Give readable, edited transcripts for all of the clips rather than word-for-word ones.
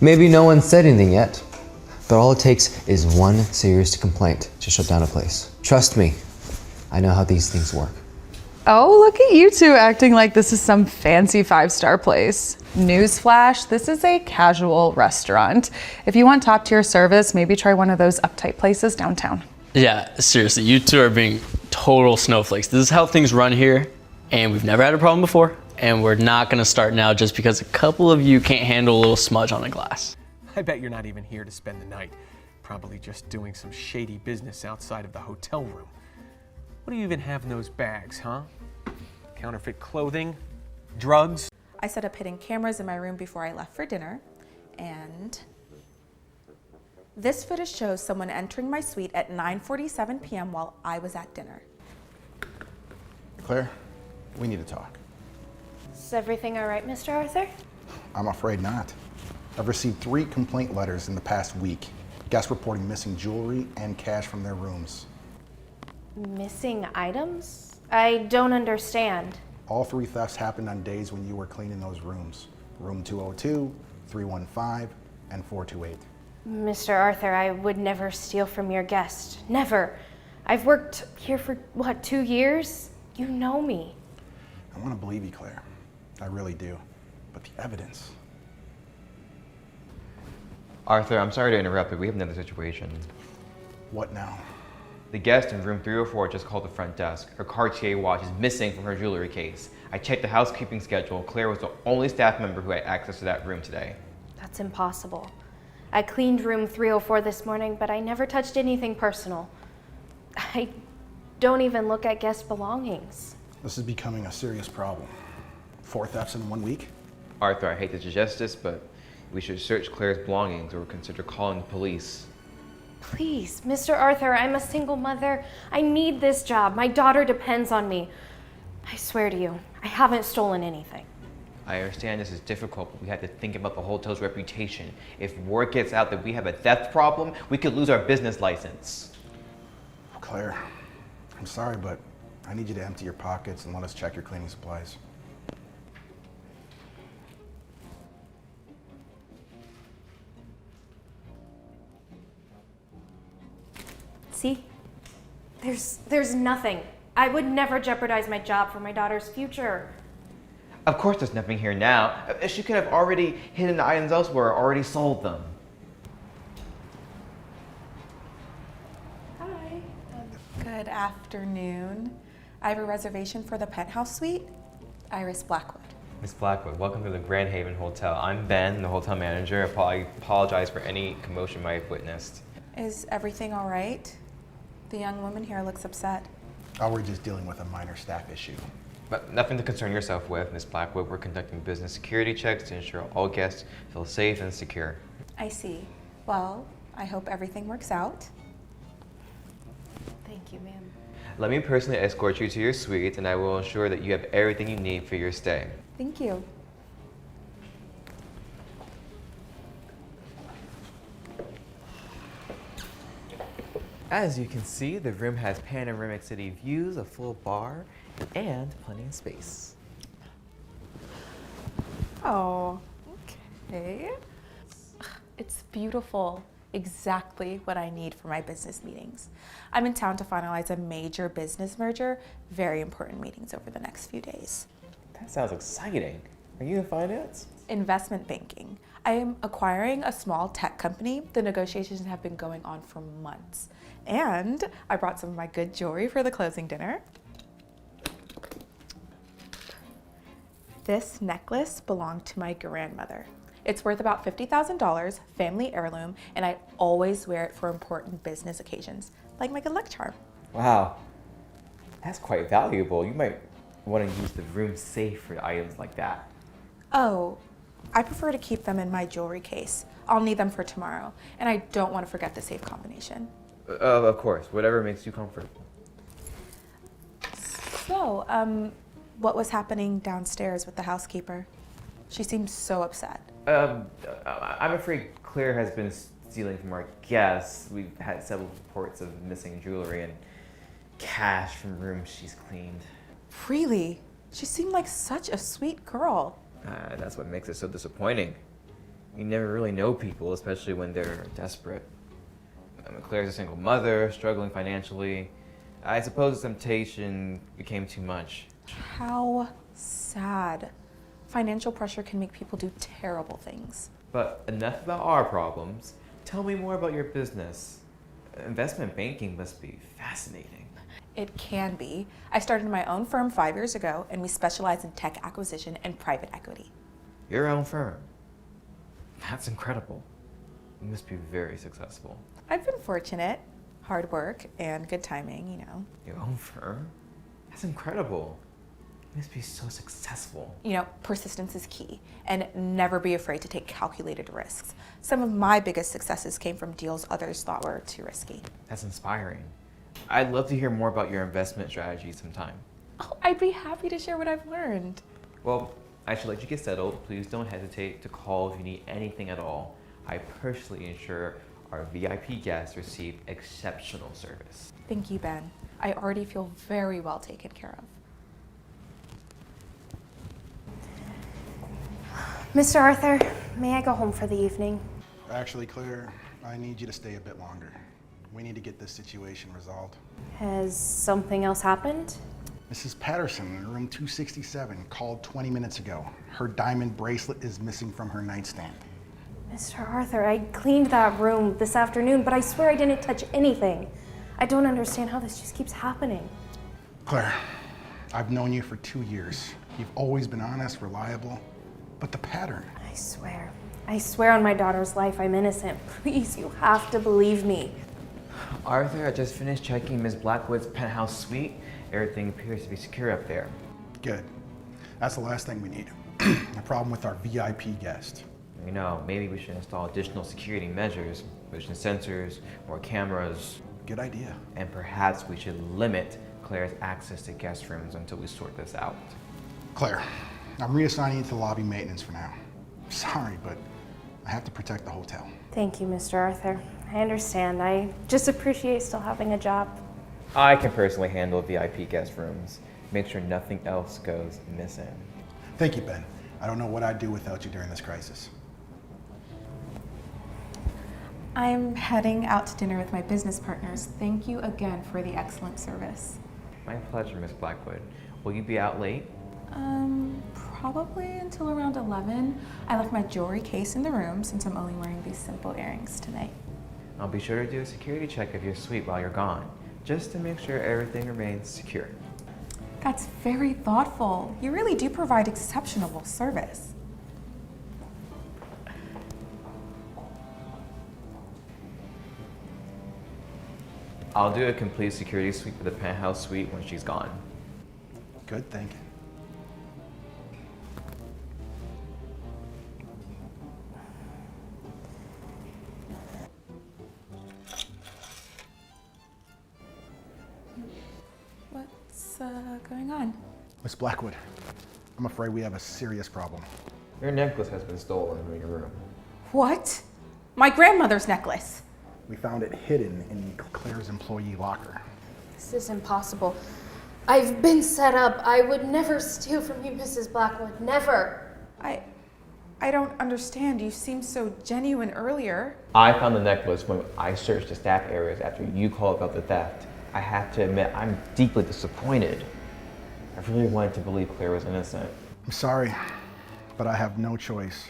Maybe no one said anything yet, but all it takes is one serious complaint to shut down a place. Trust me, I know how these things work. Oh, look at you two acting like this is some fancy 5-star place. Newsflash, this is a casual restaurant. If you want top-tier service, maybe try one of those uptight places downtown. Yeah, seriously, you two are being total snowflakes. This is how things run here, and we've never had a problem before, and we're not gonna start now just because a couple of you can't handle a little smudge on a glass. I bet you're not even here to spend the night. Probably just doing some shady business outside of the hotel room. What do you even have in those bags, huh? Counterfeit clothing? Drugs? I set up hidden cameras in my room before I left for dinner, and this footage shows someone entering my suite at 9:47 p.m. while I was at dinner. Claire, we need to talk. Is everything all right, Mr. Arthur? I'm afraid not. I've received 3 complaint letters in the past week. Guests reporting missing jewelry and cash from their rooms. Missing items? I don't understand. All 3 thefts happened on days when you were cleaning those rooms. Room 202, 315, and 428. Mr. Arthur, I would never steal from your guest. Never. I've worked here for, 2 years? You know me. I want to believe you, Claire. I really do. But the evidence... Arthur, I'm sorry to interrupt, but we have another situation. What now? The guest in room 304 just called the front desk. Her Cartier watch is missing from her jewelry case. I checked the housekeeping schedule. Claire was the only staff member who had access to that room today. That's impossible. I cleaned room 304 this morning, but I never touched anything personal. I don't even look at guest belongings. This is becoming a serious problem. 4 thefts in 1 week? Arthur, I hate to suggest this, but we should search Claire's belongings or consider calling the police. Please, Mr. Arthur, I'm a single mother. I need this job. My daughter depends on me. I swear to you, I haven't stolen anything. I understand this is difficult, but we have to think about the hotel's reputation. If word gets out that we have a theft problem, we could lose our business license. Claire, I'm sorry, but I need you to empty your pockets and let us check your cleaning supplies. See? There's nothing. I would never jeopardize my job for my daughter's future. Of course there's nothing here now. She could have already hidden the items elsewhere or already sold them. Hi. Good afternoon. I have a reservation for the penthouse suite, Iris Blackwood. Miss Blackwood, welcome to the Grand Haven Hotel. I'm Ben, the hotel manager. I apologize for any commotion you might have witnessed. Is everything all right? The young woman here looks upset. Oh, we're just dealing with a minor staff issue. But nothing to concern yourself with, Miss Blackwood. We're conducting business security checks to ensure all guests feel safe and secure. I see. Well, I hope everything works out. Thank you, ma'am. Let me personally escort you to your suite, and I will ensure that you have everything you need for your stay. Thank you. As you can see, the room has panoramic city views, a full bar, and plenty of space. Oh, okay. It's beautiful. Exactly what I need for my business meetings. I'm in town to finalize a major business merger. Very important meetings over the next few days. That sounds exciting. Are you in finance? Investment banking. I am acquiring a small tech company. The negotiations have been going on for months. And I brought some of my good jewelry for the closing dinner. This necklace belonged to my grandmother. It's worth about $50,000, family heirloom, and I always wear it for important business occasions, like my good luck charm. Wow, that's quite valuable. You might want to use the room safe for items like that. Oh, I prefer to keep them in my jewelry case. I'll need them for tomorrow, and I don't want to forget the safe combination. Of course, whatever makes you comfortable. So, what was happening downstairs with the housekeeper? She seems so upset. I'm afraid Claire has been stealing from our guests. We've had several reports of missing jewelry and cash from rooms she's cleaned. Really? She seemed like such a sweet girl. That's what makes it so disappointing. You never really know people, especially when they're desperate. Claire's a single mother, struggling financially. I suppose the temptation became too much. How sad. Financial pressure can make people do terrible things. But enough about our problems. Tell me more about your business. Investment banking must be fascinating. It can be. I started my own firm 5 years ago, and we specialize in tech acquisition and private equity. Your own firm? That's incredible. You must be very successful. I've been fortunate. Hard work and good timing, you know. Your own firm? That's incredible. You must be so successful. You know, persistence is key, and never be afraid to take calculated risks. Some of my biggest successes came from deals others thought were too risky. That's inspiring. I'd love to hear more about your investment strategy sometime. Oh, I'd be happy to share what I've learned. Well, I should let you get settled. Please don't hesitate to call if you need anything at all. I personally ensure our VIP guests receive exceptional service. Thank you, Ben. I already feel very well taken care of. Mr. Arthur, may I go home for the evening? Actually, Claire, I need you to stay a bit longer. We need to get this situation resolved. Has something else happened? Mrs. Patterson in room 267 called 20 minutes ago. Her diamond bracelet is missing from her nightstand. Mr. Arthur, I cleaned that room this afternoon, but I swear I didn't touch anything. I don't understand how this just keeps happening. Claire, I've known you for 2 years. You've always been honest, reliable, but the pattern. I swear on my daughter's life I'm innocent. Please, you have to believe me. Arthur, I just finished checking Ms. Blackwood's penthouse suite. Everything appears to be secure up there. Good. That's the last thing we need. A problem with our VIP guest. You know, maybe we should install additional security measures, motion sensors, more cameras. Good idea. And perhaps we should limit Claire's access to guest rooms until we sort this out. Claire, I'm reassigning you to lobby maintenance for now. Sorry, but I have to protect the hotel. Thank you, Mr. Arthur. I understand. I just appreciate still having a job. I can personally handle VIP guest rooms. Make sure nothing else goes missing. Thank you, Ben. I don't know what I'd do without you during this crisis. I'm heading out to dinner with my business partners. Thank you again for the excellent service. My pleasure, Miss Blackwood. Will you be out late? Probably until around 11. I left my jewelry case in the room since I'm only wearing these simple earrings tonight. I'll be sure to do a security check of your suite while you're gone, just to make sure everything remains secure. That's very thoughtful. You really do provide exceptional service. I'll do a complete security sweep for the penthouse suite when she's gone. Good thinking. What's going on? Miss Blackwood, I'm afraid we have a serious problem. Your necklace has been stolen in your room. What? My grandmother's necklace. We found it hidden in Claire's employee locker. This is impossible. I've been set up. I would never steal from you, Mrs. Blackwood. Never. I don't understand. You seemed so genuine earlier. I found the necklace when I searched the staff areas after you called about the theft. I have to admit, I'm deeply disappointed. I really wanted to believe Claire was innocent. I'm sorry, but I have no choice.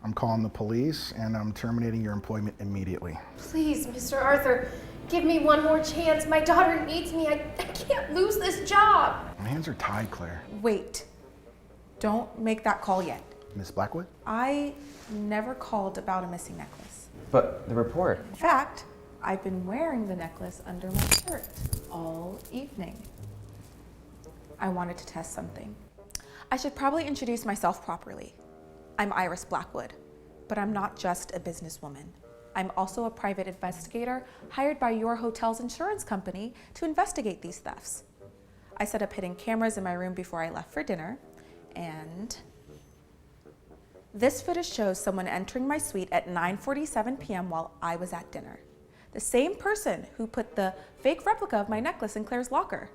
I'm calling the police and I'm terminating your employment immediately. Please, Mr. Arthur, give me one more chance. My daughter needs me. I can't lose this job. My hands are tied, Claire. Wait. Don't make that call yet. Miss Blackwood? I never called about a missing necklace. But the report. In fact, I've been wearing the necklace under my shirt all evening. I wanted to test something. I should probably introduce myself properly. I'm Iris Blackwood, but I'm not just a businesswoman. I'm also a private investigator hired by your hotel's insurance company to investigate these thefts. I set up hidden cameras in my room before I left for dinner, and this footage shows someone entering my suite at 9:47 p.m. while I was at dinner. The same person who put the fake replica of my necklace in Claire's locker.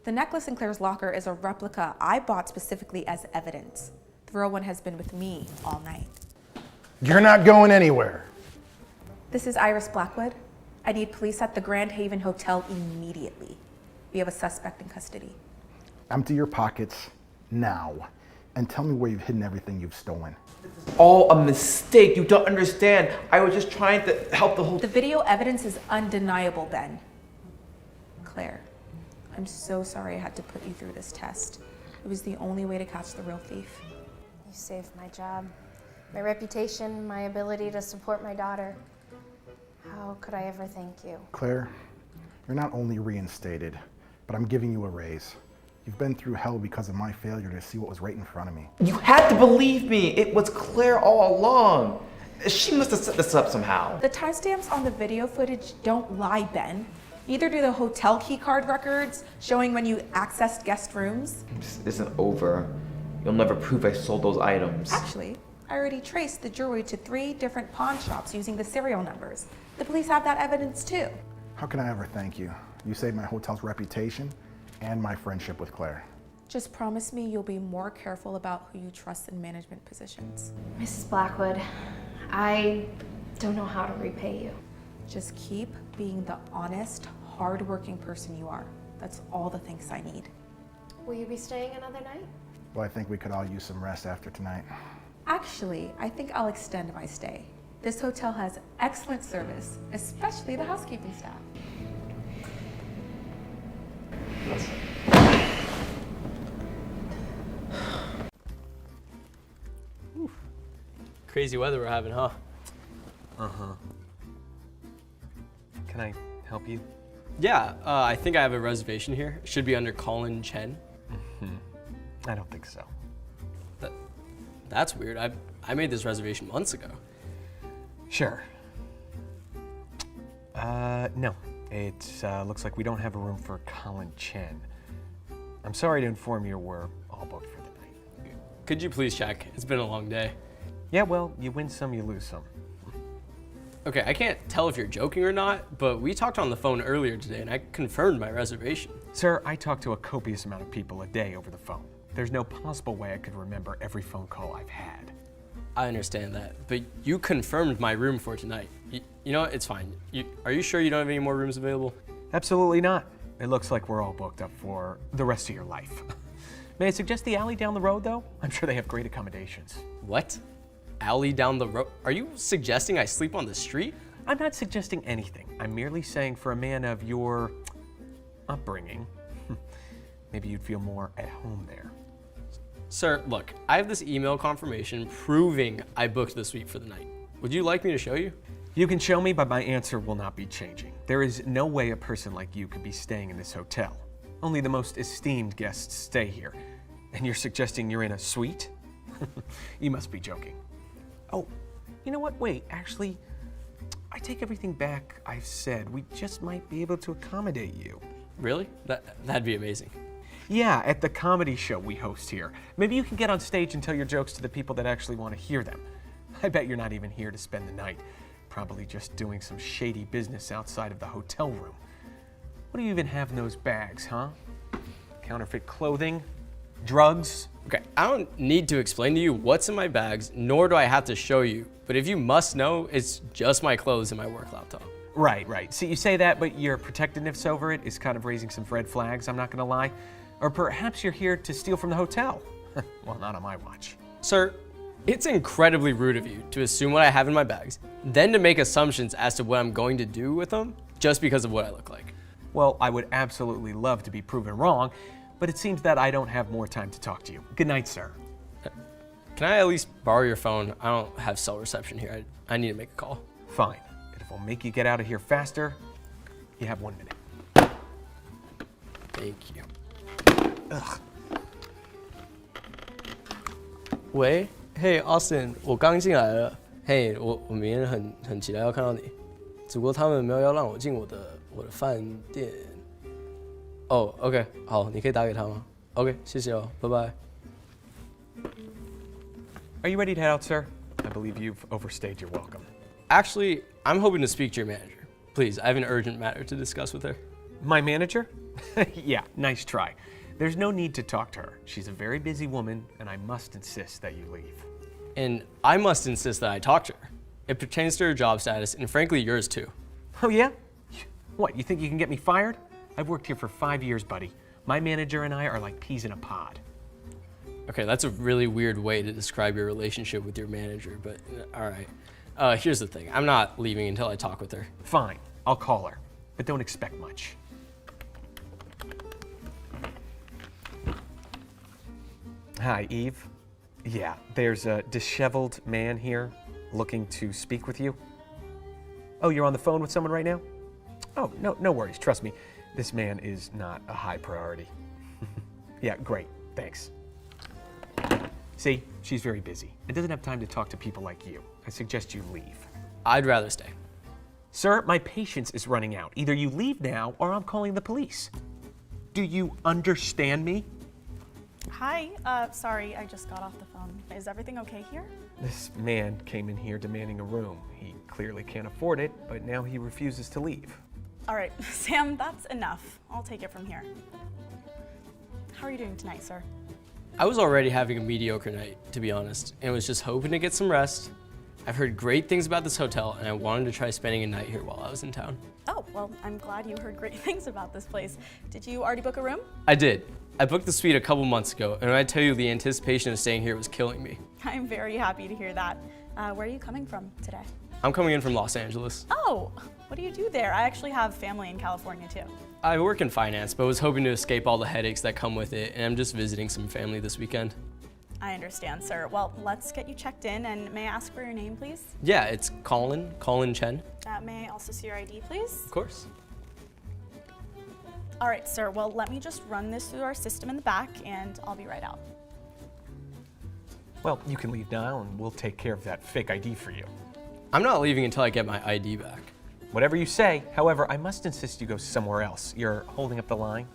The necklace in Claire's locker is a replica I bought specifically as evidence. The real one has been with me all night. You're not going anywhere. This is Iris Blackwood. I need police at the Grand Haven Hotel immediately. We have a suspect in custody. Empty your pockets now and tell me where you've hidden everything you've stolen. All a mistake. You don't understand. I was just trying to help the whole. The video evidence is undeniable, Ben. Claire, I'm so sorry I had to put you through this test. It was the only way to catch the real thief. You saved my job, my reputation, my ability to support my daughter. How could I ever thank you? Claire, you're not only reinstated, but I'm giving you a raise. You've been through hell because of my failure to see what was right in front of me. You had to believe me. It was Claire all along. She must have set this up somehow. The timestamps on the video footage don't lie, Ben. Neither do the hotel key card records showing when you accessed guest rooms. This isn't over. You'll never prove I sold those items. Actually, I already traced the jewelry to 3 different pawn shops using the serial numbers. The police have that evidence too. How can I ever thank you? You saved my hotel's reputation and my friendship with Claire. Just promise me you'll be more careful about who you trust in management positions. Mrs. Blackwood, I don't know how to repay you. Just keep being the honest, hard-working person you are. That's all the thanks I need. Will you be staying another night? Well, I think we could all use some rest after tonight. Actually, I think I'll extend my stay. This hotel has excellent service, especially the housekeeping staff. Crazy weather we're having, huh? Uh-huh. Can I help you? Yeah, I think I have a reservation here. It should be under Colin Chen. I don't think so. That's weird. I made this reservation months ago. Sure. No. It looks like we don't have a room for Colin Chen. I'm sorry to inform you we're all booked for the night. Could you please check? It's been a long day. Yeah, well, you win some, you lose some. Okay, I can't tell if you're joking or not, but we talked on the phone earlier today and I confirmed my reservation. Sir, I talk to a copious amount of people a day over the phone. There's no possible way I could remember every phone call I've had. I understand that, but you confirmed my room for tonight. You know what? It's fine. Are you sure you don't have any more rooms available? Absolutely not. It looks like we're all booked up for the rest of your life. May I suggest the alley down the road, though? I'm sure they have great accommodations. What? Alley down the road? Are you suggesting I sleep on the street? I'm not suggesting anything. I'm merely saying for a man of your upbringing, maybe you'd feel more at home there. Sir, look, I have this email confirmation proving I booked the suite for the night. Would you like me to show you? You can show me, but my answer will not be changing. There is no way a person like you could be staying in this hotel. Only the most esteemed guests stay here. And you're suggesting you're in a suite? You must be joking. Oh, you know what? Wait, actually, I take everything back I've said. We just might be able to accommodate you. Really? That'd be amazing. Yeah, at the comedy show we host here. Maybe you can get on stage and tell your jokes to the people that actually want to hear them. I bet you're not even here to spend the night. Probably just doing some shady business outside of the hotel room. What do you even have in those bags, huh? Counterfeit clothing? Drugs? Okay, I don't need to explain to you what's in my bags, nor do I have to show you. But if you must know, it's just my clothes and my work laptop. Right. See, you say that, but your protectiveness over it is kind of raising some red flags, I'm not gonna lie. Or perhaps you're here to steal from the hotel. Well, not on my watch. Sir, it's incredibly rude of you to assume what I have in my bags, then to make assumptions as to what I'm going to do with them just because of what I look like. Well, I would absolutely love to be proven wrong, but it seems that I don't have more time to talk to you. Good night, sir. Can I at least borrow your phone? I don't have cell reception here. I need to make a call. Fine. If it'll make you get out of here faster, you have 1 minute. Thank you. Ugh. 喂，嘿，Austin，我刚进来了。嘿，我明天很期待要看到你，只不过他们没有要让我进我的饭店。哦，OK， 好，你可以打给他吗 ？OK， 谢谢哦，拜拜。Are you ready to head out, sir? I believe you've overstayed your welcome. Actually, I'm hoping to speak to your manager. Please, I have an urgent matter to discuss with her. My manager? Yeah, nice try. There's no need to talk to her. She's a very busy woman, and I must insist that you leave. And I must insist that I talk to her. It pertains to her job status, and frankly, yours too. Oh, yeah? What, you think you can get me fired? I've worked here for 5 years, buddy. My manager and I are like peas in a pod. Okay, that's a really weird way to describe your relationship with your manager, but all right. Here's the thing. I'm not leaving until I talk with her. Fine, I'll call her, but don't expect much. Hi, Eve. Yeah, there's a disheveled man here looking to speak with you. Oh, you're on the phone with someone right now? Oh, no worries. Trust me, this man is not a high priority. Yeah, great. Thanks. See, she's very busy and doesn't have time to talk to people like you. I suggest you leave. I'd rather stay. Sir, my patience is running out. Either you leave now or I'm calling the police. Do you understand me? Hi, sorry, I just got off the phone. Is everything okay here? This man came in here demanding a room. He clearly can't afford it, but now he refuses to leave. All right, Sam, that's enough. I'll take it from here. How are you doing tonight, sir? I was already having a mediocre night, to be honest, and was just hoping to get some rest. I've heard great things about this hotel, and I wanted to try spending a night here while I was in town. Oh, well, I'm glad you heard great things about this place. Did you already book a room? I did. I booked the suite a couple months ago, and I tell you, the anticipation of staying here was killing me. I'm very happy to hear that. Where are you coming from today? I'm coming in from Los Angeles. Oh, what do you do there? I actually have family in California, too. I work in finance, but was hoping to escape all the headaches that come with it, and I'm just visiting some family this weekend. I understand, sir. Well, let's get you checked in, and may I ask for your name, please? Yeah, it's Colin Chen. May I also see your ID, please? Of course. All right, sir. Well, let me just run this through our system in the back, and I'll be right out. Well, you can leave now and we'll take care of that fake ID for you. I'm not leaving until I get my ID back. Whatever you say. However, I must insist you go somewhere else. You're holding up the line.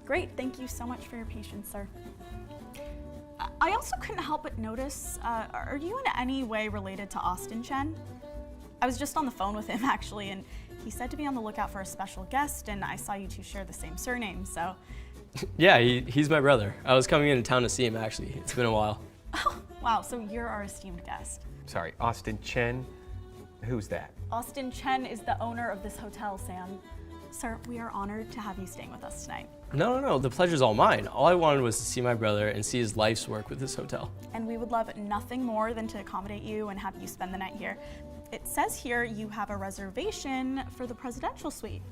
Great, thank you so much for your patience, sir. I also couldn't help but notice, are you in any way related to Austin Chen? I was just on the phone with him actually, and he said to be on the lookout for a special guest, and I saw you two share the same surname, so. Yeah, he's my brother. I was coming into town to see him actually. It's been a while. Oh, wow, so you're our esteemed guest. Sorry, Austin Chen. Who's that? Austin Chen is the owner of this hotel, Sam. Sir, we are honored to have you staying with us tonight. No, the pleasure's all mine. All I wanted was to see my brother and see his life's work with this hotel. And we would love nothing more than to accommodate you and have you spend the night here. It says here you have a reservation for the presidential suite.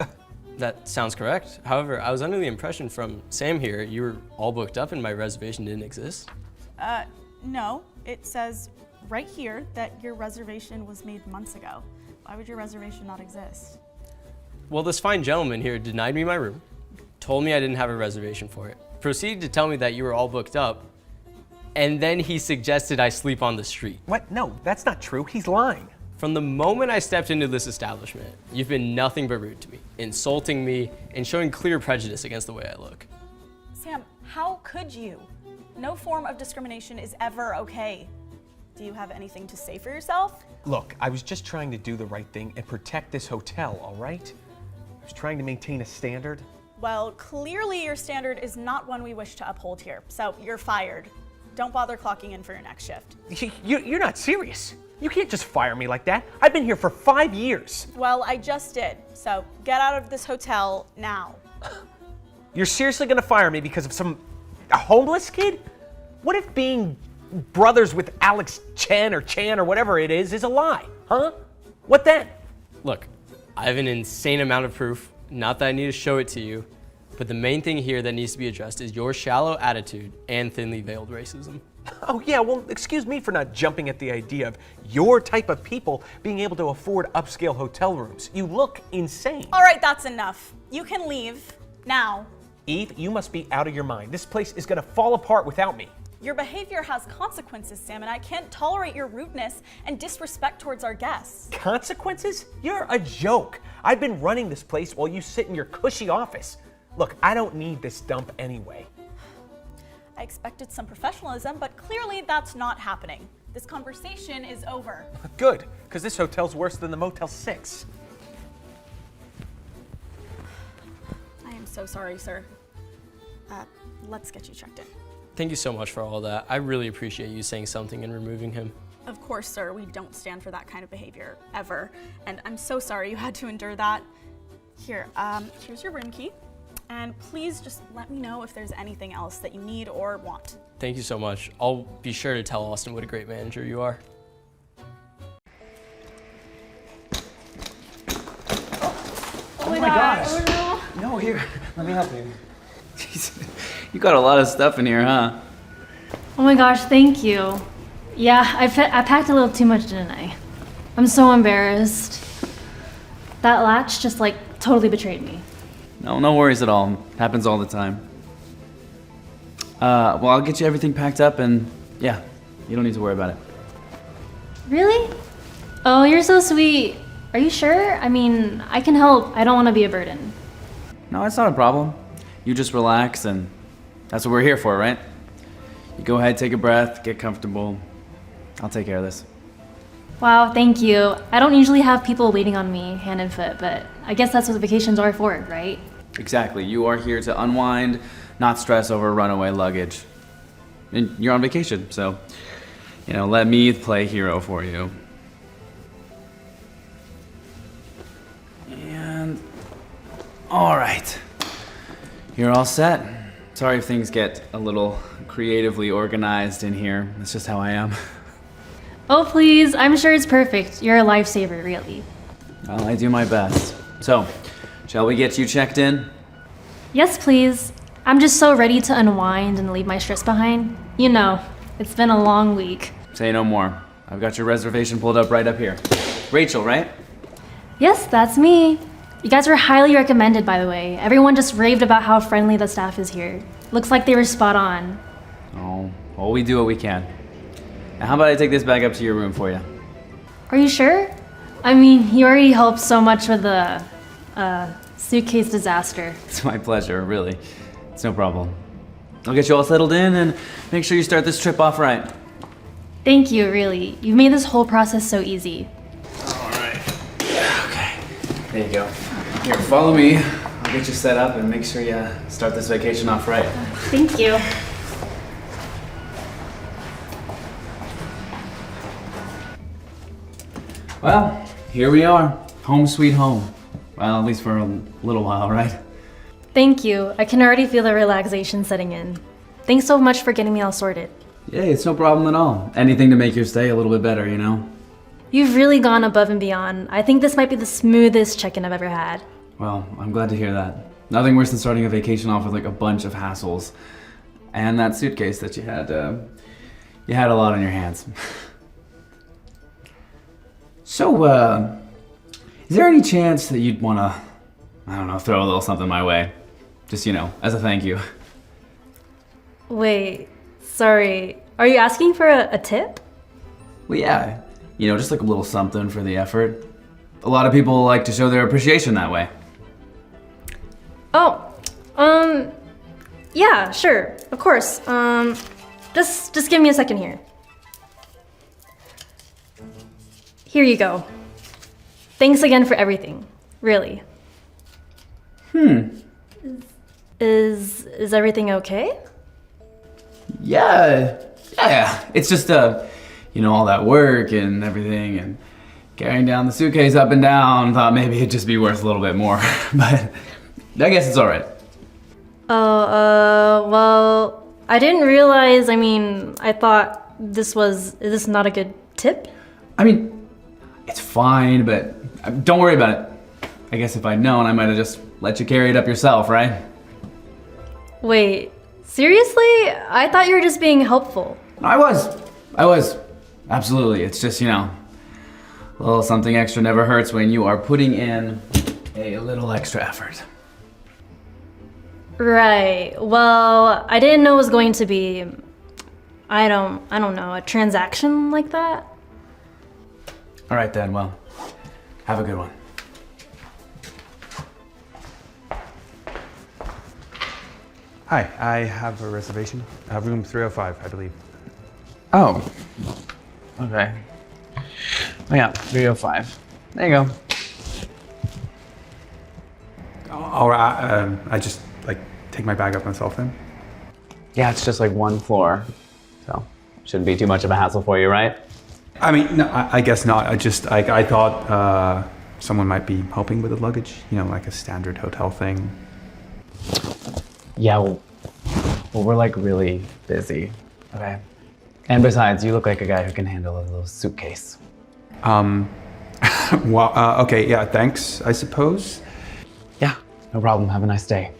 That sounds correct. However, I was under the impression from Sam here, you were all booked up and my reservation didn't exist. No, it says right here that your reservation was made months ago. Why would your reservation not exist? Well, this fine gentleman here denied me my room, told me I didn't have a reservation for it, proceeded to tell me that you were all booked up, and then he suggested I sleep on the street. What? No, that's not true. He's lying. From the moment I stepped into this establishment, you've been nothing but rude to me, insulting me, and showing clear prejudice against the way I look. Sam, how could you? No form of discrimination is ever okay. Do you have anything to say for yourself? Look, I was just trying to do the right thing and protect this hotel, all right? I was trying to maintain a standard. Well, clearly your standard is not one we wish to uphold here, so you're fired. Don't bother clocking in for your next shift. You're not serious. You can't just fire me like that. I've been here for 5 years. Well, I just did, so get out of this hotel now. You're seriously gonna fire me because of a homeless kid? What if being brothers with Alex Chen or whatever it is a lie, huh? What then? Look, I have an insane amount of proof, not that I need to show it to you, but the main thing here that needs to be addressed is your shallow attitude and thinly veiled racism. Oh yeah, well, excuse me for not jumping at the idea of your type of people being able to afford upscale hotel rooms. You look insane. All right, that's enough. You can leave now. Eve, you must be out of your mind. This place is gonna fall apart without me. Your behavior has consequences, Sam, and I can't tolerate your rudeness and disrespect towards our guests. Consequences? You're a joke. I've been running this place while you sit in your cushy office. Look, I don't need this dump anyway. I expected some professionalism, but clearly that's not happening. This conversation is over. Good, because this hotel's worse than the Motel 6. I am so sorry, sir. Let's get you checked in. Thank you so much for all that. I really appreciate you saying something and removing him. Of course, sir, we don't stand for that kind of behavior, ever. And I'm so sorry you had to endure that. Here, here's your room key. And please just let me know if there's anything else that you need or want. Thank you so much. I'll be sure to tell Austin what a great manager you are. Oh my gosh. Oh No, here, let me help you. Jeez, you got a lot of stuff in here, huh? no. Oh my gosh, thank you. Yeah, I packed a little too much, didn't I? I'm so embarrassed. That latch just like totally betrayed me. No worries at all. Happens all the time. Well, I'll get you everything packed up and yeah, you don't need to worry about it. Really? Oh, you're so sweet. Are you sure? I mean, I can help. I don't want to be a burden. No, it's not a problem. You just relax and that's what we're here for, right? You go ahead, take a breath, get comfortable. I'll take care of this. Wow, thank you. I don't usually have people waiting on me hand and foot, but I guess that's what vacations are for, right? Exactly. You are here to unwind, not stress over runaway luggage. And you're on vacation, so, let me play hero for you. And, all right. You're all set. Sorry if things get a little creatively organized in here. That's just how I am. Oh, please. I'm sure it's perfect. You're a lifesaver, really. Well, I do my best. So, shall we get you checked in? Yes, please. I'm just so ready to unwind and leave my stress behind. You know, it's been a long week. Say no more. I've got your reservation pulled up right up here. Rachel, right? Yes, that's me. You guys were highly recommended, by the way. Everyone just raved about how friendly the staff is here. Looks like they were spot on. Oh, well, we do what we can. Now, how about I take this bag up to your room for you? Are you sure? I mean, you already helped so much with the suitcase disaster. It's my pleasure, really. It's no problem. I'll get you all settled in and make sure you start this trip off right. Thank you, really. You've made this whole process so easy. All right. Okay. There you go. Here, follow me. I'll get you set up and make sure you start this vacation off right. Thank you. Well, here we are. Home sweet home. Well, at least for a little while, right? Thank you. I can already feel the relaxation setting in. Thanks so much for getting me all sorted. Yeah, it's no problem at all. Anything to make your stay a little bit better, You've really gone above and beyond. I think this might be the smoothest check-in I've ever had. Well, I'm glad to hear that. Nothing worse than starting a vacation off with like a bunch of hassles. And that suitcase that you had a lot on your hands. So, is there any chance that you'd want to, throw a little something my way? Just, as a thank you. Wait, sorry. Are you asking for a tip? Well, yeah, just like a little something for the effort. A lot of people like to show their appreciation that way. Oh, yeah, sure, of course. Just give me a second here. Here you go. Thanks again for everything, really. Is everything okay? Yeah. It's just, all that work and everything and carrying down the suitcase up and down. Thought maybe it'd just be worth a little bit more, but I guess it's all right. Well, I didn't realize, I thought is this not a good tip? It's fine, but don't worry about it. I guess if I'd known, I might have just let you carry it up yourself, right? Wait, seriously? I thought you were just being helpful. I was. Absolutely. It's just, a little something extra never hurts when you are putting in a little extra effort. Right. Well, I didn't know it was going to be, I don't know, a transaction like that. All right then, well, have a good one. Hi, I have a reservation. Room 305, I believe. Oh, okay. Oh yeah, 305. There you go. All right, I just take my bag up myself then. Yeah, it's just like one floor. So, shouldn't be too much of a hassle for you, right? I mean, no, I guess not. I thought someone might be helping with the luggage, you know, like a standard hotel thing. Yeah, well, we're like really busy, okay? And besides, you look like a guy who can handle a little suitcase. Well, okay, yeah, thanks, I suppose. Yeah, no problem. Have a nice day.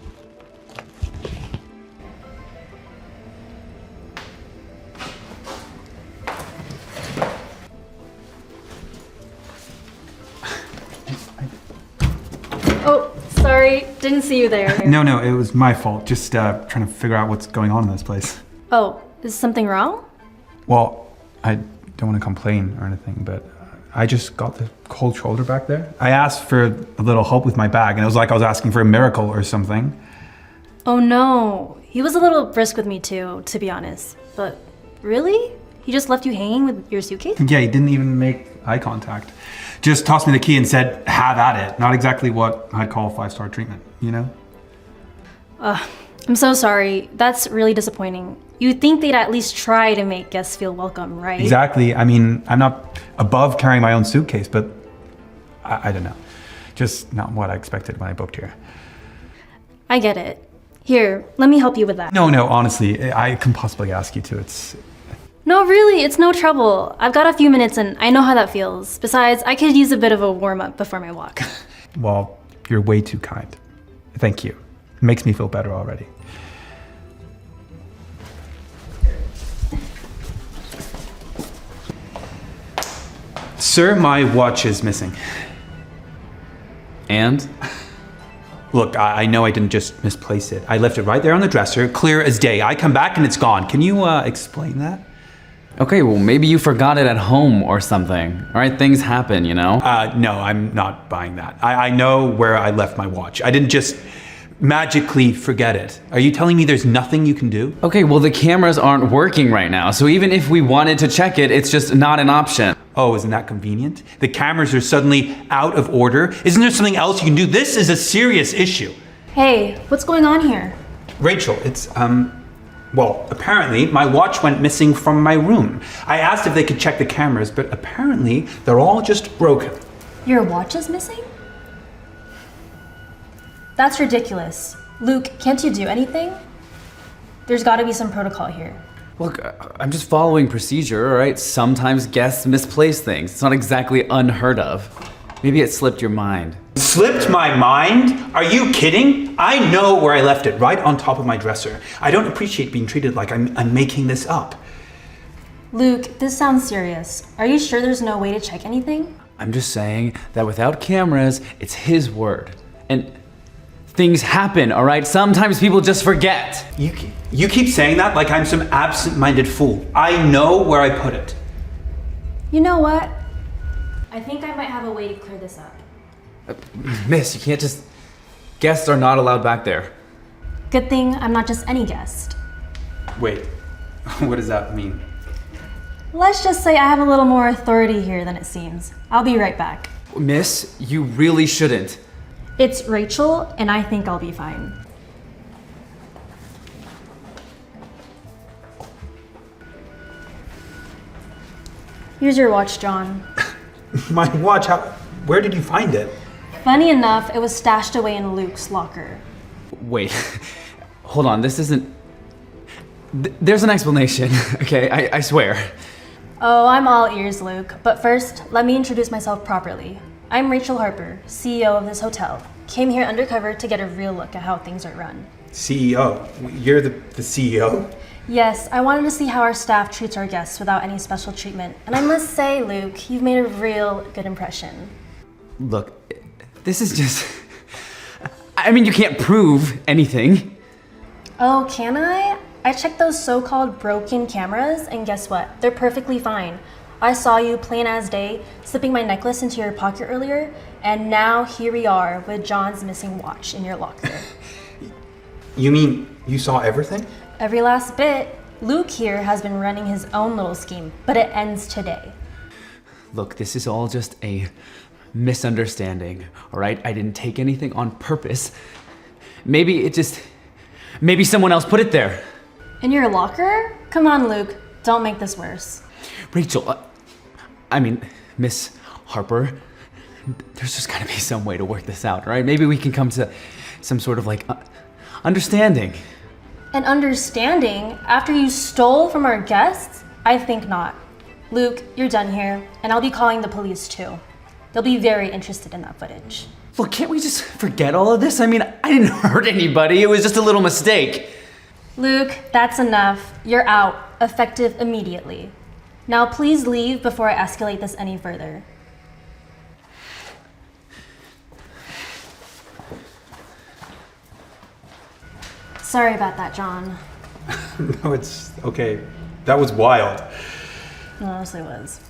Oh, sorry, didn't see you there. No, it was my fault. Just trying to figure out what's going on in this place. Oh, is something wrong? Well, I don't want to complain or anything, but I just got the cold shoulder back there. I asked for a little help with my bag, and it was like I was asking for a miracle or something. Oh no, he was a little brisk with me too, to be honest. But really? He just left you hanging with your suitcase? Yeah, he didn't even make eye contact. Just tossed me the key and said, have at it. Not exactly what I'd call 5-star treatment, you know? I'm so sorry. That's really disappointing. You'd think they'd at least try to make guests feel welcome, right? Exactly. I mean, I'm not above carrying my own suitcase, but I don't know. Just not what I expected when I booked here. I get it. Here, let me help you with that. No, honestly, I can possibly ask you to. No, really, it's no trouble. I've got a few minutes and I know how that feels. Besides, I could use a bit of a warm-up before my walk. Well, you're way too kind. Thank you. It makes me feel better already. Sir, my watch is missing. And? Look, I know I didn't just misplace it. I left it right there on the dresser, clear as day. I come back and it's gone. Can you explain that? Okay, well, maybe you forgot it at home or something. All right, things happen, you know? No, I'm not buying that. I know where I left my watch. I didn't just magically forget it. Are you telling me there's nothing you can do? Okay, well, the cameras aren't working right now, so even if we wanted to check it, it's just not an option. Oh, isn't that convenient? The cameras are suddenly out of order. Isn't there something else you can do? This is a serious issue. Hey, what's going on here? Rachel, it's, well, apparently my watch went missing from my room. I asked if they could check the cameras, but apparently they're all just broken. Your watch is missing? That's ridiculous. Luke, can't you do anything? There's gotta be some protocol here. Look, I'm just following procedure, all right? Sometimes guests misplace things. It's not exactly unheard of. Maybe it slipped your mind. Slipped my mind? Are you kidding? I know where I left it, right on top of my dresser. I don't appreciate being treated like I'm making this up. Luke, this sounds serious. Are you sure there's no way to check anything? I'm just saying that without cameras, it's his word. And things happen, all right? Sometimes people just forget. You keep saying that like I'm some absent-minded fool. I know where I put it. You know what? I think I might have a way to clear this up. Miss, you can't just... Guests are not allowed back there. Good thing I'm not just any guest. Wait, what does that mean? Let's just say I have a little more authority here than it seems. I'll be right back. Miss, you really shouldn't. It's Rachel, and I think I'll be fine. Here's your watch, John. My watch? Where did you find it? Funny enough, it was stashed away in Luke's locker. Wait, hold on, this isn't... There's an explanation, okay? I swear. Oh, I'm all ears, Luke. But first, let me introduce myself properly. I'm Rachel Harper, CEO of this hotel. Came here undercover to get a real look at how things are run. CEO? You're the CEO? Yes, I wanted to see how our staff treats our guests without any special treatment. And I must say, Luke, you've made a real good impression. Look, this is just... I mean, you can't prove anything. Oh, can I? I checked those so-called broken cameras, and guess what? They're perfectly fine. I saw you plain as day, slipping my necklace into your pocket earlier, and now here we are with John's missing watch in your locker. You mean you saw everything? Every last bit. Luke here has been running his own little scheme, but it ends today. Look, this is all just a misunderstanding, all right? I didn't take anything on purpose. Maybe someone else put it there. In your locker? Come on, Luke. Don't make this worse. Rachel, I mean, Miss Harper, there's just gotta be some way to work this out, right? Maybe we can come to some sort of like understanding. An understanding after you stole from our guests? I think not. Luke, you're done here, and I'll be calling the police too. They'll be very interested in that footage. Look, can't we just forget all of this? I mean, I didn't hurt anybody. It was just a little mistake. Luke, that's enough. You're out, effective immediately. Now please leave before I escalate this any further. Sorry about that, John. No, it's okay. That was wild. It honestly was.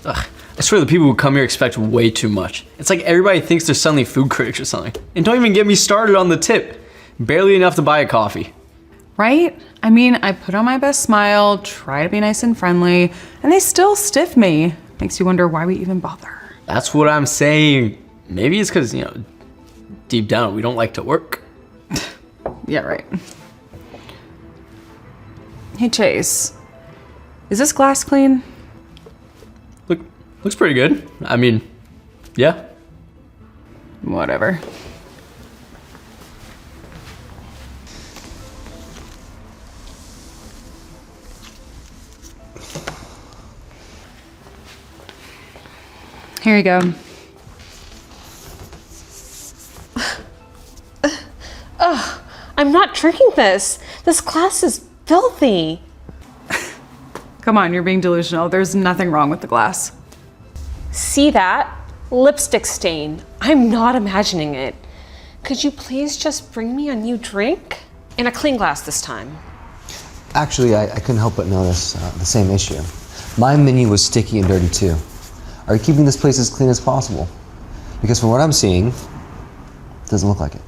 Ugh, I swear the people who come here expect way too much. It's like everybody thinks they're suddenly food critics or something. And don't even get me started on the tip. Barely enough to buy a coffee. Right? I mean, I put on my best smile, try to be nice and friendly, and they still stiff me. Makes you wonder why we even bother. That's what I'm saying. Maybe it's because, deep down we don't like to work. Yeah, right. Hey, Chase. Is this glass clean? Looks pretty good. I mean, yeah. Whatever. Here you go. Ugh, I'm not drinking this. This glass is filthy. Come on, you're being delusional. There's nothing wrong with the glass. See that? Lipstick stain. I'm not imagining it. Could you please just bring me a new drink? In a clean glass this time. Actually, I couldn't help but notice the same issue. My menu was sticky and dirty too. Are you keeping this place as clean as possible? Because from what I'm seeing, it doesn't look like it.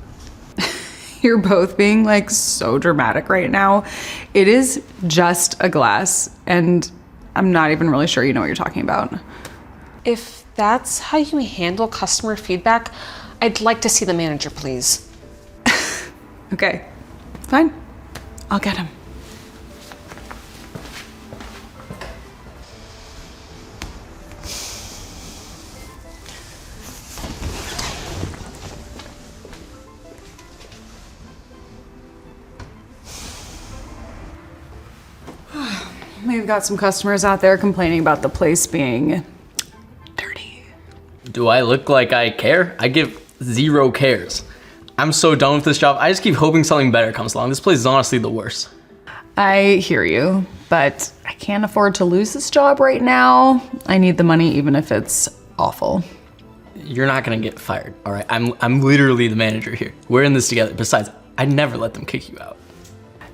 You're both being like so dramatic right now. It is just a glass, and I'm not even really sure you know what you're talking about. If that's how you handle customer feedback, I'd like to see the manager, please. Okay, fine. I'll get him. We've got some customers out there complaining about the place being dirty. Do I look like I care? I give 0 cares. I'm so done with this job. I just keep hoping something better comes along. This place is honestly the worst. I hear you, but I can't afford to lose this job right now. I need the money even if it's awful. You're not gonna get fired, all right? I'm literally the manager here. We're in this together. Besides, I'd never let them kick you out.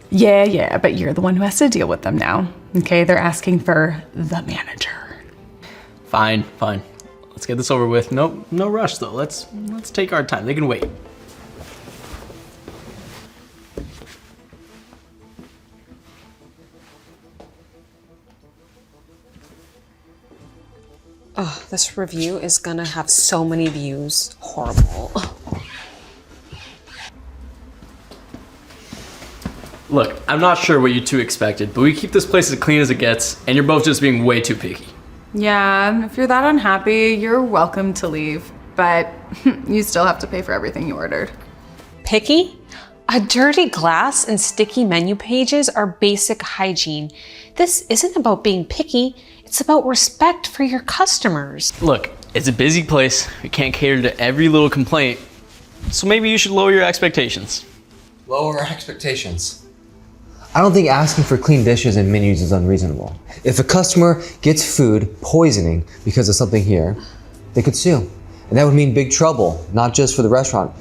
Yeah, but you're the one who has to deal with them now. Okay, they're asking for the manager. Fine. Let's get this over with. No rush though. Let's take our time. They can wait. Oh, this review is gonna have so many views. Horrible. Look, I'm not sure what you two expected, but we keep this place as clean as it gets, and you're both just being way too picky. Yeah, if you're that unhappy, you're welcome to leave, but you still have to pay for everything you ordered. Picky? A dirty glass and sticky menu pages are basic hygiene. This isn't about being picky, it's about respect for your customers. Look, it's a busy place. We can't cater to every little complaint, so maybe you should lower your expectations. Lower expectations. I don't think asking for clean dishes and menus is unreasonable. If a customer gets food poisoning because of something here, they could sue. And that would mean big trouble, not just for the restaurant,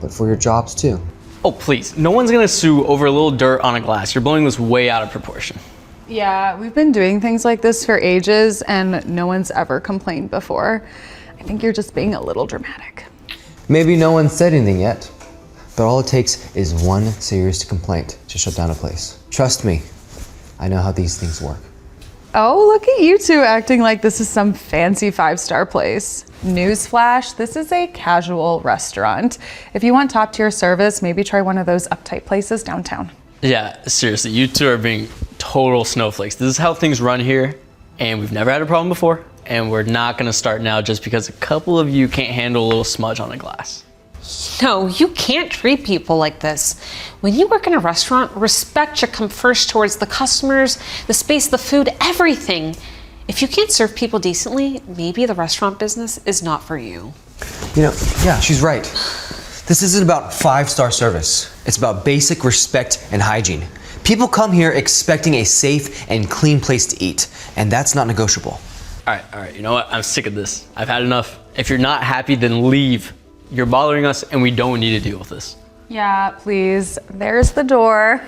but for your jobs too. Oh, please. No one's gonna sue over a little dirt on a glass. You're blowing this way out of proportion. Yeah, we've been doing things like this for ages and no one's ever complained before. I think you're just being a little dramatic. Maybe no one said anything yet, but all it takes is one serious complaint to shut down a place. Trust me, I know how these things work. Oh, look at you two acting like this is some fancy 5-star place. Newsflash, this is a casual restaurant. If you want top-tier service, maybe try one of those uptight places downtown. Yeah, seriously, you two are being total snowflakes. This is how things run here, and we've never had a problem before, and we're not gonna start now just because a couple of you can't handle a little smudge on a glass. No, you can't treat people like this. When you work in a restaurant, respect should come first towards the customers, the space, the food, everything. If you can't serve people decently, maybe the restaurant business is not for you. You know, yeah, she's right. This isn't about 5-star service. It's about basic respect and hygiene. People come here expecting a safe and clean place to eat, and that's not negotiable. All right, you know what? I'm sick of this. I've had enough. If you're not happy, then leave. You're bothering us, and we don't need to deal with this. Yeah, please. There's the door.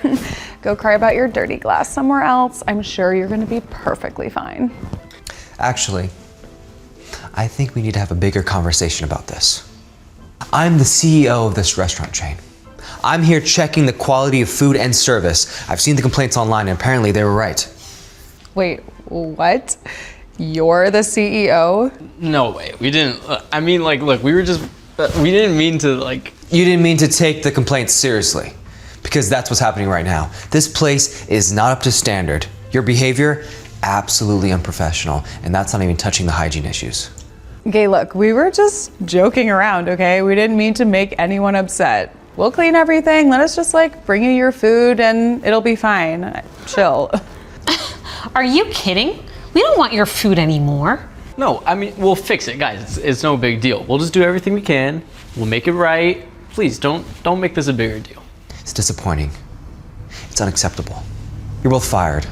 Go cry about your dirty glass somewhere else. I'm sure you're gonna be perfectly fine. Actually, I think we need to have a bigger conversation about this. I'm the CEO of this restaurant chain. I'm here checking the quality of food and service. I've seen the complaints online, and apparently they were right. Wait, what? You're the CEO? No way. We didn't. I mean, like, look, we were just. We didn't mean to, like. You didn't mean to take the complaints seriously, because that's what's happening right now. This place is not up to standard. Your behavior, absolutely unprofessional, and that's not even touching the hygiene issues. Okay, look, we were just joking around, okay? We didn't mean to make anyone upset. We'll clean everything. Let us just bring you your food and it'll be fine. Chill. Are you kidding? We don't want your food anymore. No, I mean, we'll fix it, guys. It's no big deal. We'll just do everything we can. We'll make it right. Please, don't make this a bigger deal. It's disappointing. It's unacceptable. You're both fired.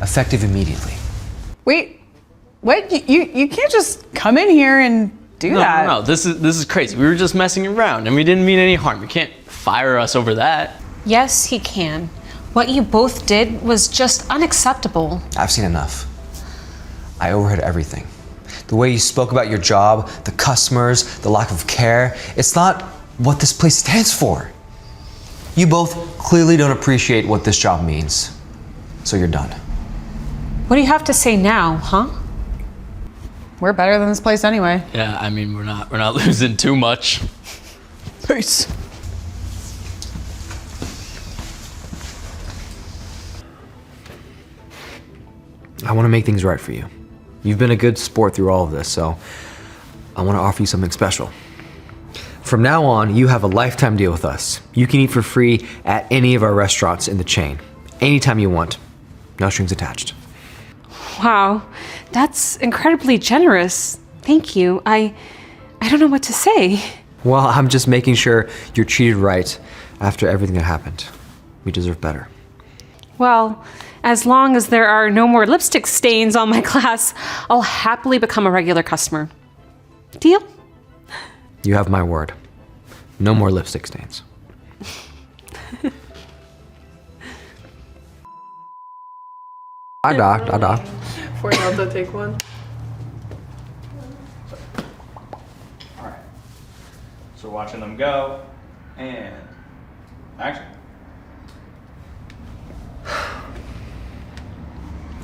Effective immediately. Wait, what? You can't just come in here and do that. No, this is crazy. We were just messing around and we didn't mean any harm. You can't fire us over that. Yes, he can. What you both did was just unacceptable. I've seen enough. I overheard everything. The way you spoke about your job, the customers, the lack of care, it's not what this place stands for. You both clearly don't appreciate what this job means. So you're done. What do you have to say now, huh? We're better than this place anyway. Yeah, I mean, we're not losing too much. Peace. I want to make things right for you. You've been a good sport through all of this, so I want to offer you something special. From now on, you have a lifetime deal with us. You can eat for free at any of our restaurants in the chain, anytime you want. No strings attached. Wow, that's incredibly generous. Thank you. I don't know what to say. Well, I'm just making sure you're treated right after everything that happened. We deserve better. Well, as long as there are no more lipstick stains on my glass, I'll happily become a regular customer. Deal? You have my word. No more lipstick stains. Da. For Delta, take one. Alright. So watching them go, and action.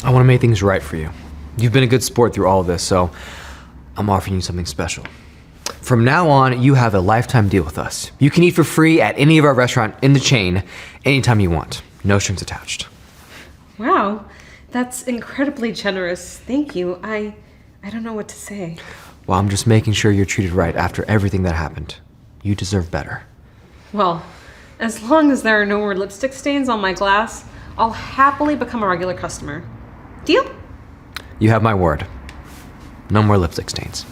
I want to make things right for you. You've been a good sport through all of this, so I'm offering you something special. From now on, you have a lifetime deal with us. You can eat for free at any of our restaurants in the chain anytime you want. No strings attached. Wow, that's incredibly generous. Thank you. I don't know what to say. Well, I'm just making sure you're treated right after everything that happened. You deserve better. Well, as long as there are no more lipstick stains on my glass, I'll happily become a regular customer. Deal? You have my word. No more lipstick stains.